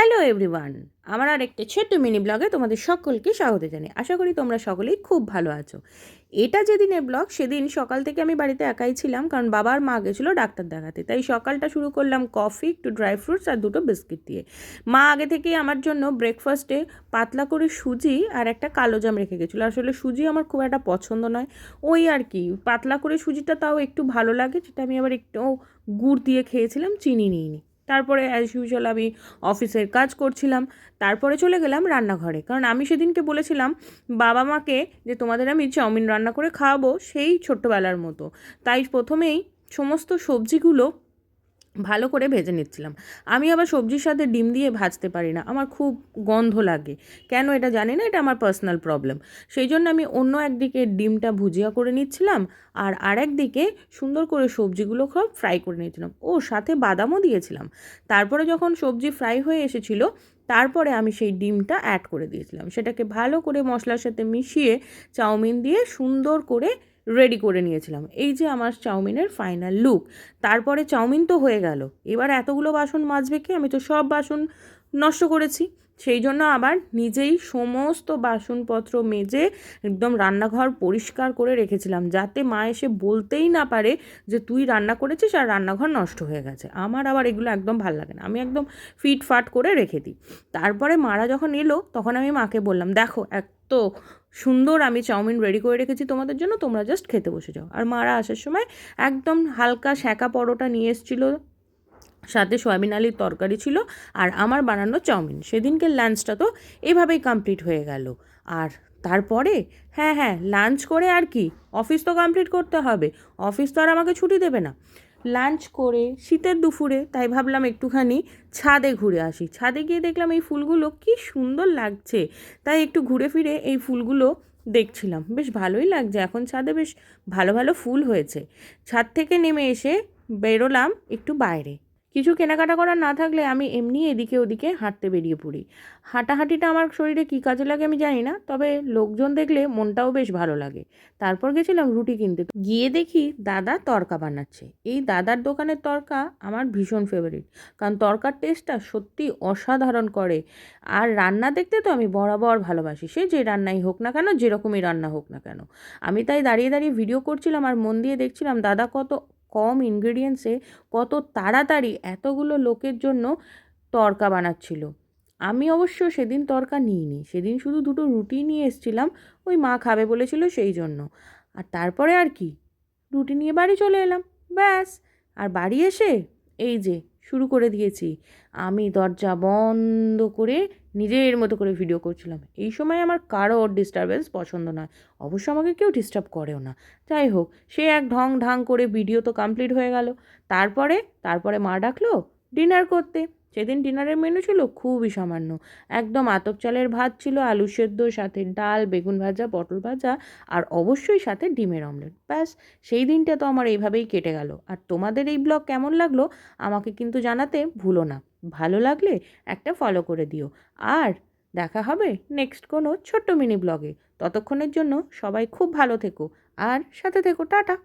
Hello everyone, আমার আরেকটা ছোট্ট মিনি ব্লগে তোমাদের সকলকে স্বাগত জানাই। আশা করি তোমরা সকলেই খুব ভালো আছো। এটা যেদিনের ব্লগ, সেদিন সকাল থেকে আমি বাড়িতে একাই ছিলাম, কারণ বাবা আর মা গেছিলো ডাক্তার দেখাতে। তাই সকালটা শুরু করলাম কফি, একটু ড্রাই ফ্রুটস আর দুটো বিস্কিট দিয়ে। মা আগে থেকেই আমার জন্য ব্রেকফাস্টে পাতলা করে সুজি আর একটা কালো জাম রেখে গেছিলো। আসলে সুজি আমার খুব একটা পছন্দ নয়, ওই আর কি পাতলা করে সুজিটা তাও একটু ভালো লাগে, যেটা আমি আবার একটু গুড় দিয়ে খেয়েছিলাম, চিনি নিইনি। তারপরে অ্যাজ ইউজুয়াল আমি অফিসের কাজ করছিলাম। তারপরে চলে গেলাম রান্নাঘরে, কারণ আমি সেদিনকে বলেছিলাম বাবা মাকে যে তোমাদের আমি চাউমিন রান্না করে খাওয়াবো সেই ছোট্টবেলার মতো। তাই প্রথমেই সমস্ত সবজিগুলো ভালো করে ভেজে নিচ্ছিলাম। আমি আবার সবজির সাথে ডিম দিয়ে ভাজতে পারি না, আমার খুব গন্ধ লাগে। কেন এটা জানি না, এটা আমার পার্সোনাল প্রবলেম। সেই জন্য আমি অন্য একদিকে ডিমটা ভুজিয়া করে নিচ্ছিলাম, আর আরেক দিকে সুন্দর করে সবজিগুলো সব ফ্রাই করে নিয়েছিলাম, ও সাথে বাদামও দিয়েছিলাম। তারপরে যখন সবজি ফ্রাই হয়ে এসেছিলো, তারপরে আমি সেই ডিমটা অ্যাড করে দিয়েছিলাম, সেটাকে ভালো করে মশলার সাথে মিশিয়ে চাউমিন দিয়ে সুন্দর করে রেডি করে নিয়েছিলাম। এই যে আমার চাউমিনের ফাইনাল লুক। তারপরে চাউমিন তো হয়ে গেল, এবার এতগুলো বাসন মাজবে কে? আমি তো সব বাসন নষ্ট করেছি। সেই জন্য আবার নিজেই সমস্ত বাসনপত্র মেজে একদম রান্নাঘর পরিষ্কার করে রেখেছিলাম, যাতে মা এসে বলতেই না পারে যে তুই রান্না করেছিস আর রান্নাঘর নষ্ট হয়ে গেছে। আমার আবার এগুলো একদম ভাল লাগে না, আমি একদম ফিটফাট করে রেখে দিই। তারপরে মারা যখন এলো, তখন আমি মাকে বললাম, দেখো এত সুন্দর আমি চাউমিন রেডি করে রেখেছি তোমাদের জন্য, তোমরা জাস্ট খেতে বসে যাও। আর মারা আসার সময় একদম হালকা সেঁকা পরোটা নিয়ে এসেছিলো, সাথে সয়াবিন আলুর তরকারি ছিল, আর আমার বানানো চাউমিন। সেদিনকে লাঞ্চটা তো এভাবেই কমপ্লিট হয়ে গেল। আর তারপরে হ্যাঁ, লাঞ্চ করে আর কি, অফিস তো কমপ্লিট করতে হবে, অফিস তো আর আমাকে ছুটি দেবে না। লাঞ্চ করে শীতের দুপুরে তাই ভাবলাম একটুখানি ছাদে ঘুরে আসি। ছাদে গিয়ে দেখলাম এই ফুলগুলো কি সুন্দর লাগছে, তাই একটু ঘুরে ফিরে এই ফুলগুলো দেখছিলাম। বেশ ভালোই লাগছে, এখন ছাদে বেশ ভালো ভালো ফুল হয়েছে। ছাদ থেকে নেমে এসে বেরোলাম একটু বাইরে। কিছু কেনাকাটা করার না থাকলে আমি এমনি এদিকে ওদিকে হাঁটতে বেরিয়ে পড়ি। হাঁটাহাঁটিটা আমার শরীরে কী কাজে লাগে আমি জানি না, তবে লোকজন দেখলে মনটাও বেশ ভালো লাগে। তারপর গেছিলাম রুটি কিনতে, গিয়ে দেখি দাদা তড়কা বানাচ্ছে। এই দাদার দোকানের তড়কা আমার ভীষণ ফেভারিট, কারণ তড়কার টেস্টটা সত্যি অসাধারণ করে। আর রান্না দেখতে তো আমি বরাবর ভালোবাসি, সে যে রান্নাই হোক না কেন, যেরকমই রান্না হোক না কেন। আমি তাই দাঁড়িয়ে দাঁড়িয়ে ভিডিও করছিলাম আর মন দিয়ে দেখছিলাম দাদা কত কম ইনগ্রেডিয়েন্টসে কত তাড়াতাড়ি এতগুলো লোকের জন্য তড়কা বানাচ্ছিল। আমি অবশ্য সেদিন তড়কা নিইনি, সেদিন শুধু দুটো রুটি নিয়ে এসেছিলাম, ওই মা খাবে বলেছিল সেই জন্য। আর তারপরে আর কি, রুটি নিয়ে বাড়ি চলে এলাম, ব্যাস। আর বাড়ি এসে এই যে শুরু করে দিয়েছি, আমি দরজা বন্ধ করে নিজের মতো করে ভিডিও করছিলাম। এই সময় আমার কারোর ডিস্টারবেন্স পছন্দ নয়, অবশ্য আমাকে কেউ ডিস্টার্ব করেও না। যাই হোক, সে এক ঢং ঢাং করে ভিডিও তো কমপ্লিট হয়ে গেল। তারপরে মা ডাকলো ডিনার করতে। সেদিন ডিনারের মেনু ছিল খুবই সামান্য, একদম আতপ চালের ভাত ছিল, আলু সেদ্ধ, সাথে ডাল, বেগুন ভাজা, পটল ভাজা, আর অবশ্যই সাথে ডিমের অমলেট। ব্যাস, সেই দিনটা তো আমার এইভাবেই কেটে গেল। আর তোমাদের এই ব্লগ কেমন লাগলো আমাকে কিন্তু জানাতে ভুলো না। ভালো লাগলে একটা ফলো করে দিও। আর দেখা হবে নেক্সট কোনো ছোট্ট মিনি ব্লগে। ততক্ষণের জন্য সবাই খুব ভালো থেকো আর সাথে থেকো। টাটা।